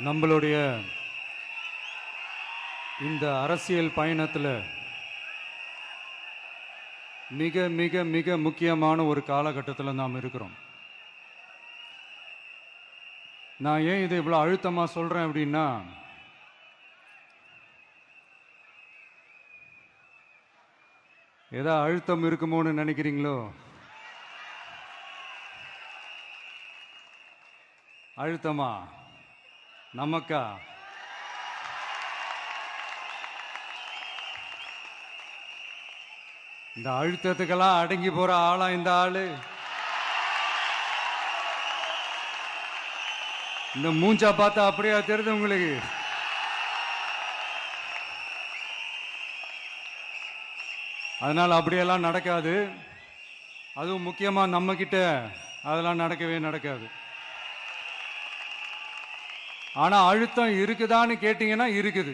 நம்மளுடைய இந்த அரசியல் பயணத்தில் மிக மிக மிக முக்கியமான ஒரு காலகட்டத்தில் நாம் இருக்கிறோம். நான் ஏன் இதை இவ்வளோ அழுத்தமாக சொல்கிறேன் அப்படின்னா, ஏதோ அழுத்தம் இருக்குமோன்னு நினைக்கிறீங்களோ? அழுத்தமா? நமக்கா? இந்த அழுத்தத்துக்கெல்லாம் அடங்கி போற ஆளா இந்த ஆளு? இந்த மூஞ்சா பார்த்தா அப்படியா தெரியுது உங்களுக்கு? அதனால அப்படியெல்லாம் நடக்காது. அதுவும் முக்கியமா நம்ம கிட்ட அதெல்லாம் நடக்கவே நடக்காது. ஆனா அழுத்தம் இருக்குதான்னு கேட்டீங்கன்னா இருக்குது.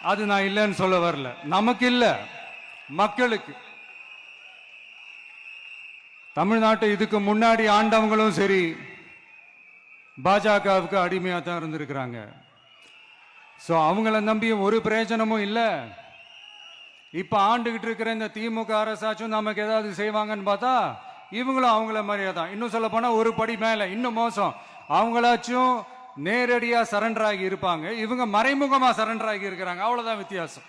அது நான் இல்லைன்னு சொல்ல வரல. நமக்கு இல்ல, மக்களுக்கு. தமிழ்நாட்டை இதுக்கு முன்னாடி ஆண்டவங்களும் சரி பாஜகவுக்கு அடிமையா தான் இருந்திருக்கிறாங்க. ஸோ அவங்கள நம்பியும் ஒரு பிரயோஜனமும் இல்லை. இப்ப ஆண்டுகிட்டு இருக்கிற இந்த திமுக அரசாச்சும் நமக்கு ஏதாவது செய்வாங்கன்னு பார்த்தா இவங்களும் அவங்கள மாதிரியே தான். இன்னும் சொல்ல போனா ஒரு படி மேல, இன்னும் மோசம். அவங்களாச்சும் நேரடியா சரண்டர் ஆகி இருப்பாங்க, இவங்க மறைமுகமா சரண்டர் ஆகி இருக்கிறாங்க. அவ்வளவுதான் வித்தியாசம்.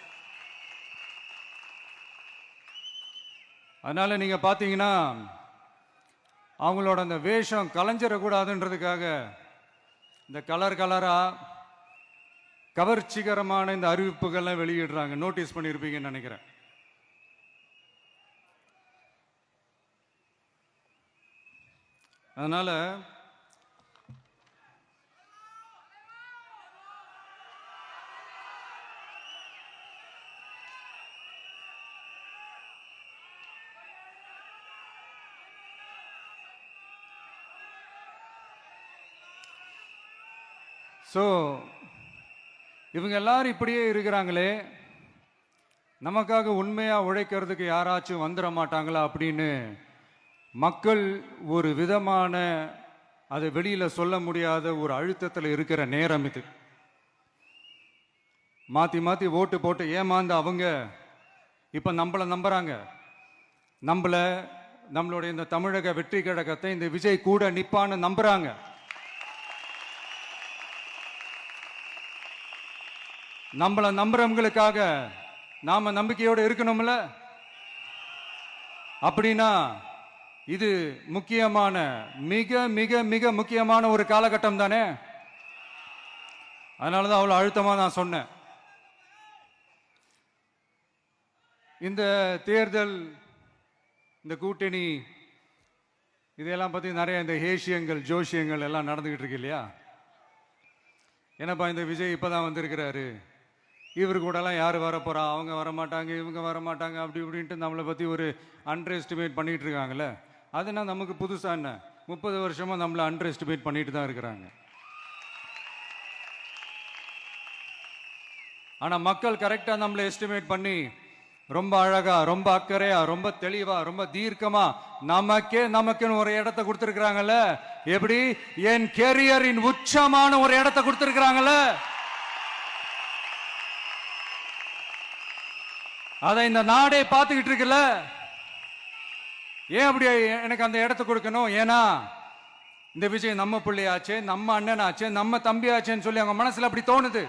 அதனால நீங்க பாத்தீங்கன்னா அவங்களோட அந்த வேஷம் கலைஞ்சிடக்கூடாதுன்றதுக்காக இந்த கலர் கலரா கவர்ச்சிகரமான இந்த அறிவிப்புகள்லாம் வெளியிடுறாங்க. நோட்டீஸ் பண்ணியிருப்பீங்கன்னு நினைக்கிறேன். அதனால இவங்க எல்லாரும் இப்படியே இருக்கிறாங்களே, நமக்காக உண்மையா உழைக்கிறதுக்கு யாராச்சும் வந்துட மாட்டாங்களா அப்படின்னு மக்கள் ஒரு விதமான அதை வெளியில சொல்ல முடியாத ஒரு அழுத்தத்தில் இருக்கிற நேரம் இது. மாத்தி மாத்தி ஓட்டு போட்டு ஏமாந்து அவங்க இப்ப நம்மள நம்புறாங்க. நம்மளுடைய இந்த தமிழக வெற்றி கழகத்தை இந்த விஜய் கூட நிப்பான்னு நம்புறாங்க. நம்மள நம்புறவங்களுக்காக நாம நம்பிக்கையோடு இருக்கணும்ல. அப்படின்னா இது முக்கியமான, மிக மிக மிக முக்கியமான ஒரு காலகட்டம் தானே. அதனாலதான் அவ்வளவு அழுத்தமா நான் சொன்னேன். இந்த தேர்தல், இந்த கூட்டணி, இதெல்லாம் பத்தி நிறைய இந்த ஹேஷியங்கள் ஜோஷியங்கள் எல்லாம் நடந்துகிட்டு இருக்கு இல்லையா? என்னப்பா இந்த விஜய் இப்பதான் வந்திருக்கிறாரு, இவர் கூடலாம் யார் வரப்போறா, அவங்க வரமாட்டாங்க, இவங்க வரமாட்டாங்க, அப்படி இப்படின்ட்டு நம்மளை பற்றி ஒரு அண்டர் எஸ்டிமேட் பண்ணிட்டு இருக்காங்கல்ல. அதுனா நமக்கு புதுசா என்ன? 30 வருஷமா நம்மளை அண்டர் எஸ்டிமேட் பண்ணிட்டு தான் இருக்கிறாங்க. ஆனால் மக்கள் கரெக்டாக நம்மளை எஸ்டிமேட் பண்ணி ரொம்ப அழகா, ரொம்ப அக்கறையா, ரொம்ப தெளிவா, ரொம்ப தீர்க்கமா நமக்குன்னு ஒரு இடத்த கொடுத்துருக்குறாங்கல்ல. எப்படி? என் கேரியரின் உச்சமான ஒரு இடத்த கொடுத்துருக்குறாங்கல்ல. அதை இந்த நாடே பார்த்துக்கிட்டு இருக்குல்ல. ஏன் அப்படி எனக்கு அந்த இடத்த கொடுக்கணும்? ஏன்னா இந்த விஜய் நம்ம பிள்ளையாச்சே, நம்ம அண்ணனாச்சே, நம்ம தம்பியாச்சேன்னு சொல்லி அவங்க மனசுல அப்படி தோணுது.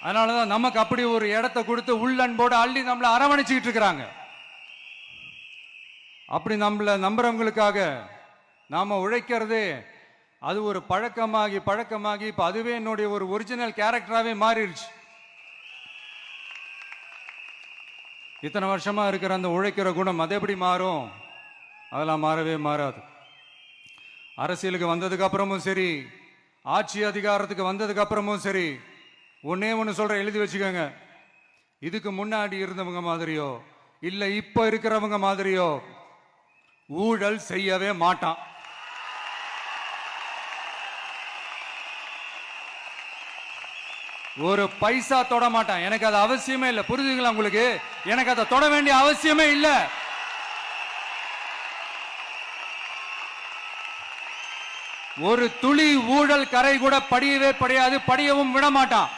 அதனாலதான் நமக்கு அப்படி ஒரு இடத்த கொடுத்து உள்ளன்போடு அள்ளி நம்மளை அரவணைச்சுக்கிட்டு இருக்கிறாங்க. அப்படி நம்மள நம்புறவங்களுக்காக நாம உழைக்கிறதே அது ஒரு பழக்கமாகி இப்ப அதுவே என்னுடைய ஒரு ஒரிஜினல் கேரக்டராகவே மாறிடுச்சு. இத்தனை வருஷமா இருக்கிற அந்த உழைக்கிற குணம் அது எப்படி மாறும்? அதெல்லாம் மாறவே மாறாது. அரசியலுக்கு வந்ததுக்கு அப்புறமும் சரி, ஆட்சி அதிகாரத்துக்கு வந்ததுக்கு அப்புறமும் சரி, ஒன்னே ஒன்று சொல்ற, எழுதி வச்சுக்கோங்க. இதுக்கு முன்னாடி இருந்தவங்க மாதிரியோ இல்ல இப்ப இருக்கிறவங்க மாதிரியோ ஊழல் செய்யவே மாட்டான். ஒரு பைசா தொட மாட்டான். எனக்கு அது அவசியமே இல்லை. புரிஞ்சுங்களா உங்களுக்கு? எனக்கு அதை தொட வேண்டிய அவசியமே இல்லை. ஒரு துளி ஊழல் கரை கூட படியவே படியாது, படியவும் விட மாட்டான்.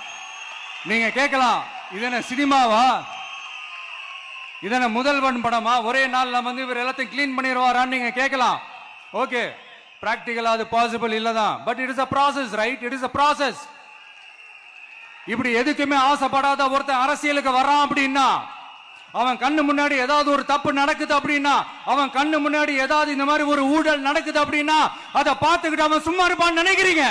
நீங்க கேட்கலாம், இது என்ன சினிமாவா, இதன முதல்வன் படமா, ஒரே நாள்ல வந்து இவர் எல்லாத்தையும் கிளீன் பண்ணிடுவாரான்னு நீங்க கேட்கலாம். ஓகே, பிராக்டிகலா அது பாசிபிள் இல்லதான். But it is a process, right? It is a process. இப்படி எதுக்குமே ஆசைப்படாத ஒருத்தன் அரசியலுக்கு வரான் அப்படின்னா, அவன் கண்ணு முன்னாடி ஏதாவது ஒரு தப்பு நடக்குது அப்படின்னா, அவன் கண்ணு முன்னாடி ஏதாவது இந்த மாதிரி ஒரு ஊழல் நடக்குது அப்படின்னா, அதை பார்த்துக்கிட்டு அவன் சும்மா இருப்பான்னு நினைக்கிறீங்க?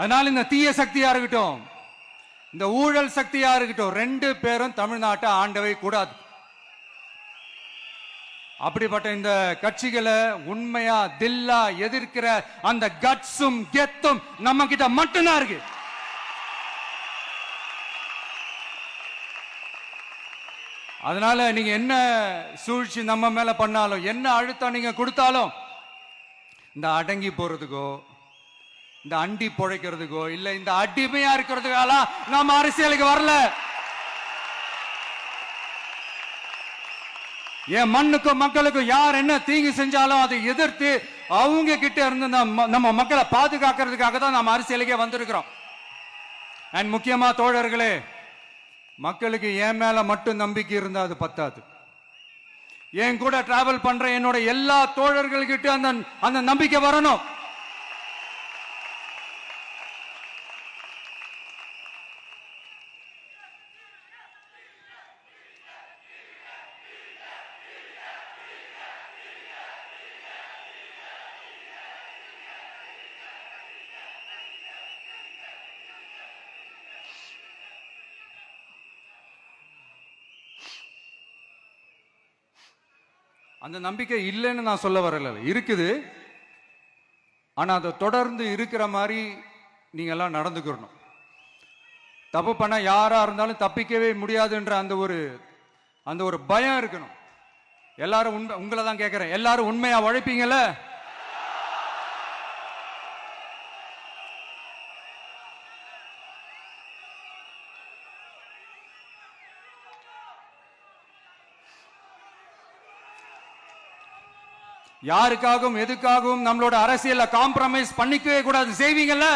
அதனால இந்த தீய சக்தியா இருக்கட்டும், இந்த ஊழல் சக்தியா இருக்கட்டும், ரெண்டு பேரும் தமிழ்நாட்டை ஆண்டவை கூடாது. அப்படிப்பட்ட இந்த கட்சிகளை உண்மையா தில்லா எதிர்க்கிற அந்த கட்ஸும் கெத்தும் நம்ம கிட்ட மட்டும்தான் இருக்கு. அதனால நீங்க என்ன சூழ்ச்சி நம்ம மேல பண்ணாலும், என்ன அழுத்தம் நீங்க கொடுத்தாலும், இந்த அடங்கி போறதுக்கோ, இந்த அண்டி பொழைக்கிறதுக்கோ, இல்ல இந்த அடிமையா இருக்கிறதுக்கால நாம அரசியலுக்கு வரல. என் மண்ணுக்கும் மக்களுக்கும் யார் என்ன தீங்கு செஞ்சாலும் அதை எதிர்த்து அவங்க கிட்ட இருந்து நம்ம மக்களை பாதுகாக்கிறதுக்காக தான் நம்ம அரசியலுக்கே வந்திருக்கிறோம். அண்ட் முக்கியமா தோழர்களே, மக்களுக்கு என் மேல மட்டும் நம்பிக்கை இருந்தா அது பத்தாது. என் கூட டிராவல் பண்ற என்னோட எல்லா தோழர்கள்கிட்ட அந்த நம்பிக்கை வரணும். அந்த நம்பிக்கை இல்லைன்னு நான் சொல்ல வரல, இருக்குது. ஆனா அதை தொடர்ந்து இருக்கிற மாதிரி நீங்க எல்லாம் நடந்துக்கணும். தப்பு பண்ண யாரா இருந்தாலும் தப்பிக்கவே முடியாதுன்ற அந்த ஒரு பயம் இருக்கணும். எல்லாரும் உங்களை தான் கேட்கிறேன், எல்லாரும் உண்மையா உழைப்பீங்கல்ல? யாருக்காகவும் எதுக்காகவும் நம்மளோட அரசியல்ல காம்ப்ரமைஸ் பண்ணிக்கவே கூடாது, செய்வீங்கல்ல?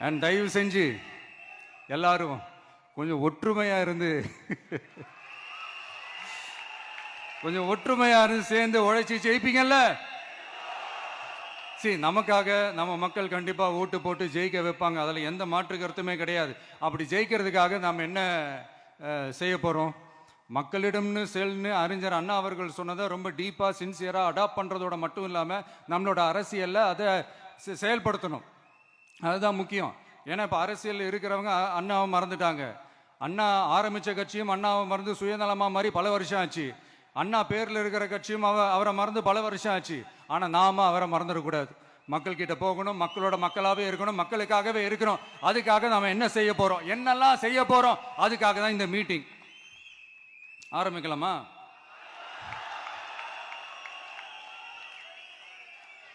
அண்ட் தயவு செஞ்சு எல்லாரும் கொஞ்சம் ஒற்றுமையா இருந்து சேர்ந்து உழைச்சி ஜெயிப்பீங்கல்ல? சரி, நமக்காக நம்ம மக்கள் கண்டிப்பா ஓட்டு போட்டு ஜெயிக்க வைப்பாங்க, அதுல எந்த மாற்று கருத்துமே கிடையாது. அப்படி ஜெயிக்கிறதுக்காக நாம் என்ன செய்ய போறோம்? மக்களிடம்னு செயல்னு அறிஞர் அண்ணா அவர்கள் சொன்னதை ரொம்ப டீப்பாக சின்சியராக அடாப்ட் பண்ணுறதோட மட்டும் இல்லாமல் நம்மளோட அரசியலில் அதை செயல்படுத்தணும். அதுதான் முக்கியம். ஏன்னா இப்போ அரசியல் இருக்கிறவங்க அண்ணாவை மறந்துட்டாங்க. அண்ணா ஆரம்பித்த கட்சியும் அண்ணாவை மறந்து சுயநலமாக மாதிரி பல வருஷம் ஆச்சு. அண்ணா பேரில் இருக்கிற கட்சியும் அவரை மறந்து பல வருஷம் ஆச்சு. ஆனால் நாம அவரை மறந்துடக்கூடாது. மக்கள்கிட்ட போகணும், மக்களோட மக்களாகவே இருக்கணும், மக்களுக்காகவே இருக்கணும். அதுக்காக நாம் என்ன செய்ய போகிறோம், என்னெல்லாம் செய்ய போகிறோம், அதுக்காக தான் இந்த மீட்டிங். ஆரம்பிக்கலாமா?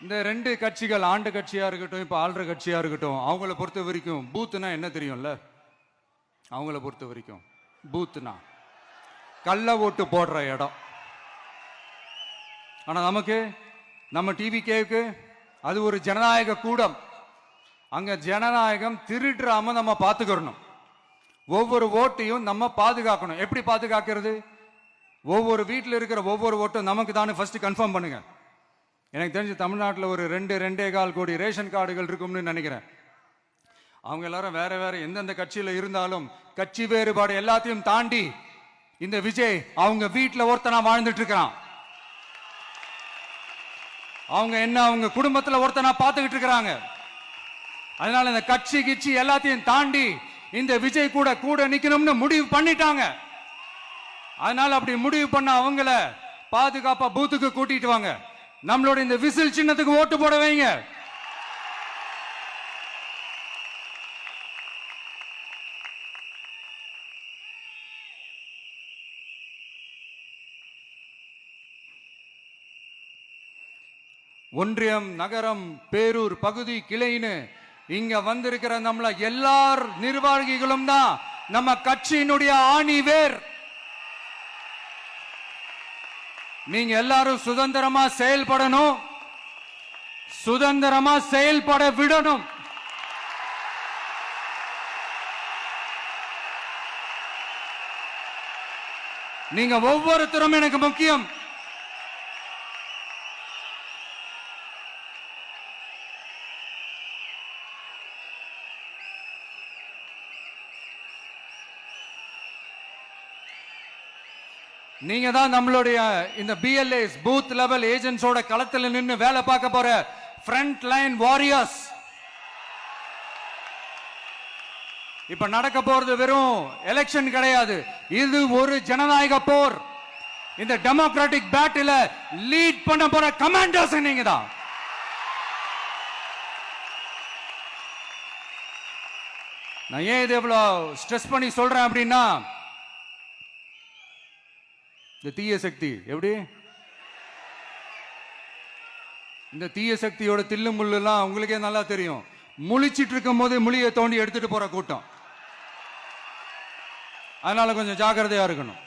இந்த ரெண்டு கட்சிகள், ஆண்டு கட்சியா இருக்கட்டும், இப்ப ஆள்ற கட்சியா இருக்கட்டும், அவங்கள பொறுத்த வரைக்கும் பூத்துனா என்ன தெரியும்ல? அவங்கள பொறுத்த வரைக்கும் பூத்துனா கள்ள ஓட்டு போடுற இடம். ஆனா நமக்கு, நம்ம டிவிகேவுக்கு அது ஒரு ஜனநாயக கூடம். அங்க ஜனநாயகம் திருடுறாம நம்ம பார்த்துக்கணும். ஒவ்வொரு ஓட்டையும் நம்ம பாதுகாக்கணும். எப்படி பாதுகாக்கிறது? ஒவ்வொரு வீட்டில் இருக்கிற ஒவ்வொரு ஓட்டும் நமக்கு தானே ஃபர்ஸ்ட் கன்ஃபார்ம் பண்ணுங்க. எனக்கு தெரிஞ்சு தமிழ்நாட்டில் ஒரு 2.25 கோடி ரேஷன் கார்டுகள் இருக்கும்னு நினைக்கிறேன். அவங்க எல்லாரும் வேற வேற எந்தெந்த கட்சியில் இருந்தாலும் கட்சி வேறுபாடு எல்லாத்தையும் தாண்டி இந்த விஜய் அவங்க வீட்டில் ஒருத்தனா வாழ்ந்துட்டு இருக்கிறான். அவங்க குடும்பத்தில் ஒருத்தனா பார்த்துக்கிட்டு இருக்கிறாங்க. அதனால இந்த கட்சி கிச்சி எல்லாத்தையும் தாண்டி இந்த விஜய் கூட நிக்கணும்னு முடிவு பண்ணிட்டாங்க. அதனால அப்படி முடிவு பண்ண அவங்கள பாதுகாப்பா பூத்துக்கு கூட்டிட்டு வாங்க. நம்மளோட இந்த விசில் சின்னத்துக்கு ஓட்டு போட வைங்க. ஒன்றியம், நகரம், பேரூர், பகுதி, கிளைன்னு இங்க வந்திருக்கிற நம்மள எல்லார் நிர்வாகிகளும் தான் நம்ம கட்சியினுடைய ஆணி வேர். நீங்க எல்லாரும் சுதந்திரமா செயல்படணும், சுதந்திரமா செயல்பட விடணும். நீங்க ஒவ்வொருத்தரும் எனக்கு முக்கியம். நீங்க தான் நம்மளுடைய இந்த பிஎல்ஏஸ் பூத் லெவல் ஏஜென்ட்ஸோட களத்தில் நின்று வேலை பார்க்க போற ஃப்ரண்ட் லைன் வாரியர்ஸ். இப்ப நடக்க போறது வெறும் எலெக்ஷன் கிடையாது, இது ஒரு ஜனநாயக போர். இந்த டெமோக்ராட்டிக் பேட்டில லீட் பண்ண போற கமாண்டர்ஸ் நீங்க தான். நான் ஏன் இது எவ்வளவு ஸ்ட்ரெஸ் பண்ணி சொல்றேன் அப்படின்னா, இந்த தீய சக்தி எப்படி இந்த தீய சக்தியோட தில்லு முள்ளுலாம் உங்களுக்கே நல்லா தெரியும். முழிச்சிட்டு இருக்கும் போது முழியை தோண்டி எடுத்துட்டு போற கூட்டம். அதனால கொஞ்சம் ஜாக்கிரதையா இருக்கணும்.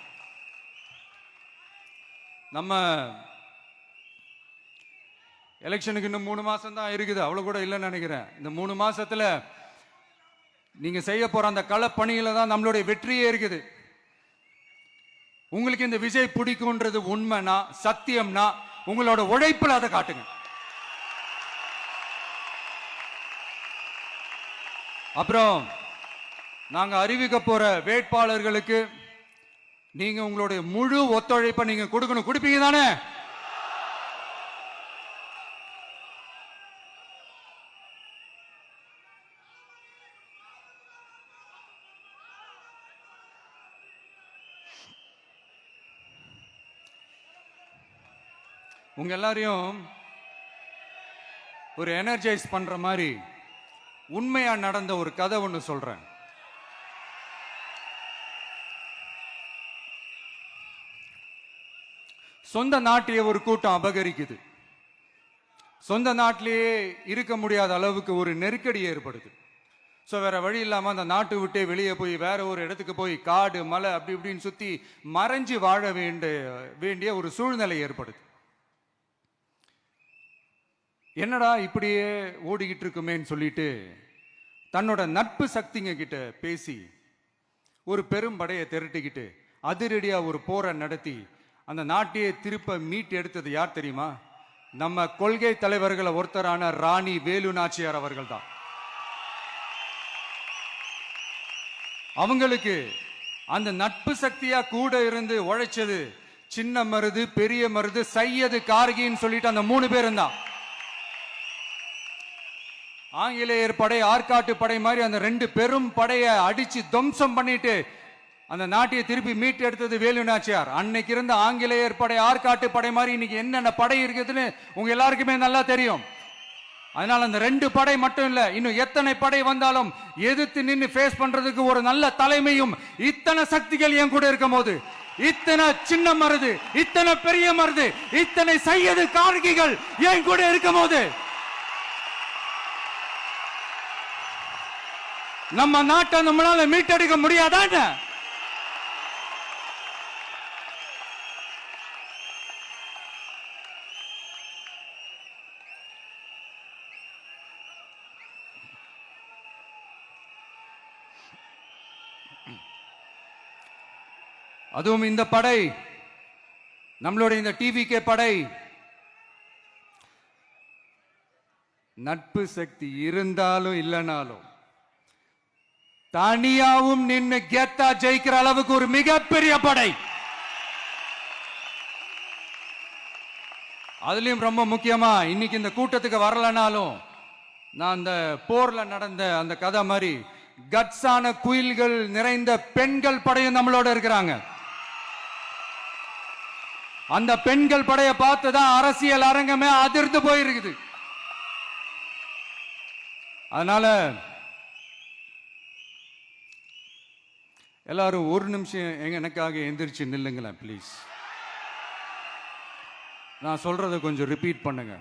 நம்ம எலெக்ஷனுக்கு இன்னும் 3 மாசம் தான் இருக்குது, அவ்வளவு கூட இல்லைன்னு நினைக்கிறேன். இந்த 3 மாசத்துல நீங்க செய்ய போற அந்த களப்பணியில தான் நம்மளுடைய வெற்றியே இருக்குது. உங்களுக்கு இந்த விஜய் பிடிக்கும்ன்றது உண்மைனா, சத்தியம்னா, உங்களோட உழைப்புல அதை காட்டுங்க. அப்புறம் நாங்க அறிவிக்க போற வேட்பாளர்களுக்கு நீங்க உங்களுடைய முழு ஒத்துழைப்பை நீங்க கொடுக்கணும். கொடுப்பீங்க தானே? உங்க எல்லாரையும் ஒரு எனர்ஜைஸ் பண்ற மாதிரி உண்மையா நடந்த ஒரு கதை ஒன்று சொல்றேன். சொந்த நாட்டையே ஒரு கூட்டம் அபகரிக்குது. சொந்த நாட்டிலேயே இருக்க முடியாத அளவுக்கு ஒரு நெருக்கடி ஏற்படுது. ஸோ வேற வழி இல்லாம அந்த நாட்டை விட்டே வெளியே போய் வேற ஒரு இடத்துக்கு போய் காடு மலை அப்படி இப்படின்னு சுத்தி மறைஞ்சு வாழ வேண்டிய ஒரு சூழ்நிலை ஏற்படுது. என்னடா இப்படியே ஓடிக்கிட்டு இருக்குமேன்னு சொல்லிட்டு தன்னோட நட்பு சக்திங்க கிட்ட பேசி ஒரு பெரும் படையை திரட்டிக்கிட்டு அதிரடியா ஒரு போரை நடத்தி அந்த நாட்டையே திருப்ப மீட்டு எடுத்தது யார் தெரியுமா? நம்ம கொள்கை தலைவர்களை ஒருத்தரான ராணி வேலு நாச்சியார் அவர்கள் தான். அவங்களுக்கு அந்த நட்பு சக்தியா கூட இருந்து உழைச்சது சின்ன மருது, பெரிய மருது, சையது, கார்கின்னு சொல்லிட்டு அந்த 3 பேரும் தான். ஆங்கிலேயர் படை, ஆற்காட்டு படை மாதிரி அந்த 2 பெரும் படையை அடிச்சு துவம்சம் பண்ணிட்டு அந்த நாட்டையை திருப்பி மீட்டு எடுத்தது வேலு நாச்சியார். அன்னைக்கு இருந்த ஆங்கிலேயர் படை, ஆற்காட்டு படை மாதிரி இன்னைக்கு என்னென்ன படை இருக்குதுன்னு உங்க எல்லாருக்குமே நல்லா தெரியும். அதனால அந்த 2 படை மட்டும் இல்ல, இன்னும் எத்தனை படை வந்தாலும் எதிர்த்து நின்று ஃபேஸ் பண்றதுக்கு ஒரு நல்ல தலைமையும் இத்தனை சக்திகள் என் கூட இருக்கும் போது, இத்தனை சின்ன மருது, இத்தனை பெரிய மருது, இத்தனை சையது கார்கிகள் என் கூட இருக்கும் போது நம்ம நாட்டை நம்மளால மீட்டெடுக்க முடியாதான? அதுவும் இந்த படை, நம்மளுடைய இந்த டிவிகே படை நட்பு சக்தி இருந்தாலும் இல்லைனாலும் தனியாவும் நின்று கெத்தா ஜெயிக்கிற அளவுக்கு ஒரு மிகப்பெரிய படை. அதுலயும் ரொம்ப முக்கியமா இன்னைக்கு இந்த கூட்டத்துக்கு வரலனாலும் நான் அந்த போர்ல நடந்த அந்த கதை மாதிரி கட்ஸான குயில்கள் நிறைந்த பெண்கள் படையும் நம்மளோட இருக்கிறாங்க. அந்த பெண்கள் படையை பார்த்துதான் அரசியல் அரங்கமே அதிர்ந்து போயிருக்குது. அதனால எல்லாரும் ஒரு நிமிஷம் எனக்காக எந்திரிச்சு நில்லுங்களேன் ப்ளீஸ். நான் சொல்றதை கொஞ்சம் ரிப்பீட் பண்ணுங்க.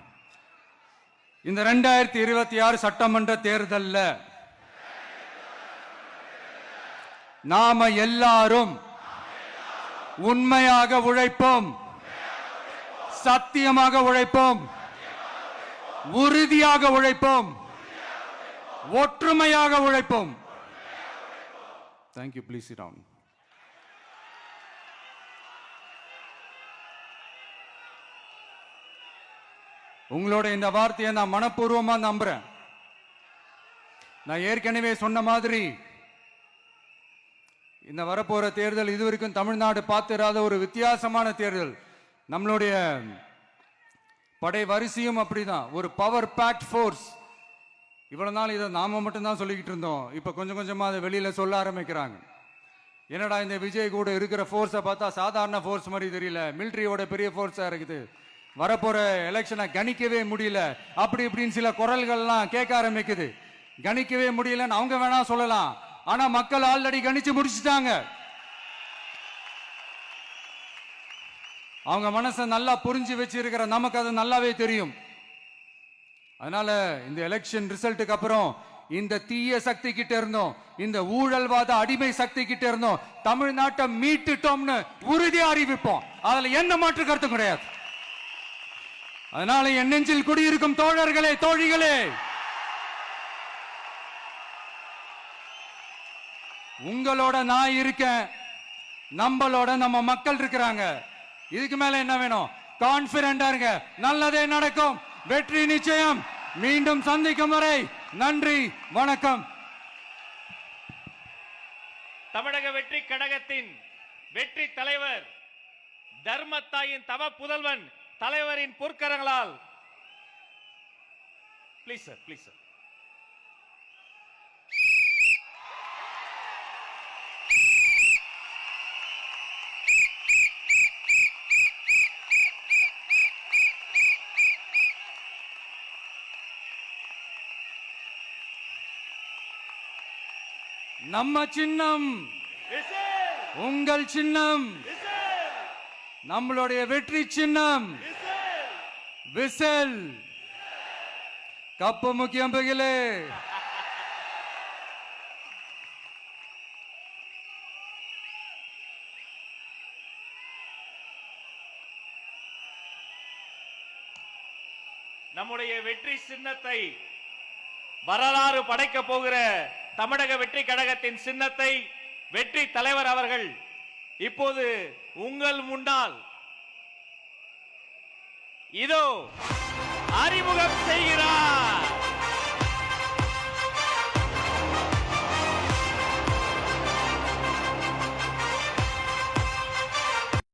இந்த 2026 சட்டமன்ற தேர்தல்ல நாம எல்லாரும் உண்மையாக உழைப்போம், சத்தியமாக உழைப்போம், உறுதியாக உழைப்போம், ஒற்றுமையாக உழைப்போம். தேங்க்யூ. Please sit down. உங்களோட இந்த வார்த்தையை நான் மனப்பூர்வமா நம்புறேன். நான் ஏற்கனவே சொன்ன மாதிரி இந்த வரப்போற தேர்தல் இதுவரைக்கும் தமிழ்நாடு பார்த்திராத ஒரு வித்தியாசமான தேர்தல். நம்மளுடைய படை வரிசையும் அப்படிதான், ஒரு பவர் பேக்ட் ஃபோர்ஸ். இவ்வளவு நாள் இதை நாம மட்டும்தான் சொல்லிக்கிட்டு இருந்தோம். இப்ப கொஞ்சம் கொஞ்சமா அதை வெளியில சொல்ல ஆரம்பிக்கிறாங்க. என்னடா இந்த விஜய் கூட இருக்கிற ஃபோர்ஸை பார்த்தா சாதாரண ஃபோர்ஸ் மாதிரி தெரியல, மிலிட்டரியோட பெரிய ஃபோர்ஸா இருக்குது, வரப்போற எலெக்ஷனை கணிக்கவே முடியல, அப்படி இப்படின்னு சில குரல்கள்லாம் கேட்க ஆரம்பிக்குது. கணிக்கவே முடியலன்னு அவங்க வேணா சொல்லலாம், ஆனா மக்கள் ஆல்ரெடி கணிச்சு முடிச்சுட்டாங்க. அவங்க மனசை நல்லா புரிஞ்சு வச்சிருக்கிற நமக்கு அது நல்லாவே தெரியும். அதனால இந்த எலெக்ஷன் ரிசல்ட்டுக்கு அப்புறம் இந்த தீய சக்தி கிட்ட இருந்தோம், இந்த ஊழல்வாத அடிமை சக்தி கிட்ட இருந்தோம் தமிழ்நாட்டை மீட்டுட்டோம்னு உறுதியா அறிவிப்போம். அதுல என்ன மாற்று கருத்து கிடையாது. அதனால என் நெஞ்சில் குடியிருக்கும் தோழர்களே, தோழிகளே, உங்களோட நான் இருக்கேன், நம்மளோட நம்ம மக்கள் இருக்கிறாங்க. இதுக்கு மேல என்ன வேணும்? கான்பிடண்டா இருங்க, நல்லதே நடக்கும், வெற்றி நிச்சயம். மீண்டும் சந்திக்கும் வரை நன்றி, வணக்கம். தமிழக வெற்றி கழகத்தின் வெற்றி தலைவர், தர்மத்தாயின் தவ புதல்வன், தலைவரின் பொற்கரங்களால் ப்ளீஸ் சார், ப்ளீஸ் சார். நம்ம சின்னம் உங்கள் சின்னம், நம்மளுடைய வெற்றி சின்னம் விசில். கப்பு முக்கியம் பகிலே. நம்முடைய வெற்றி சின்னத்தை வரலாறு படைக்க போகிற தமிழக வெற்றி கழகத்தின் சின்னத்தை வெற்றி தலைவர் அவர்கள் இப்போது உங்கள் முன்னால் இதோ அறிமுகம் செய்கிறார்.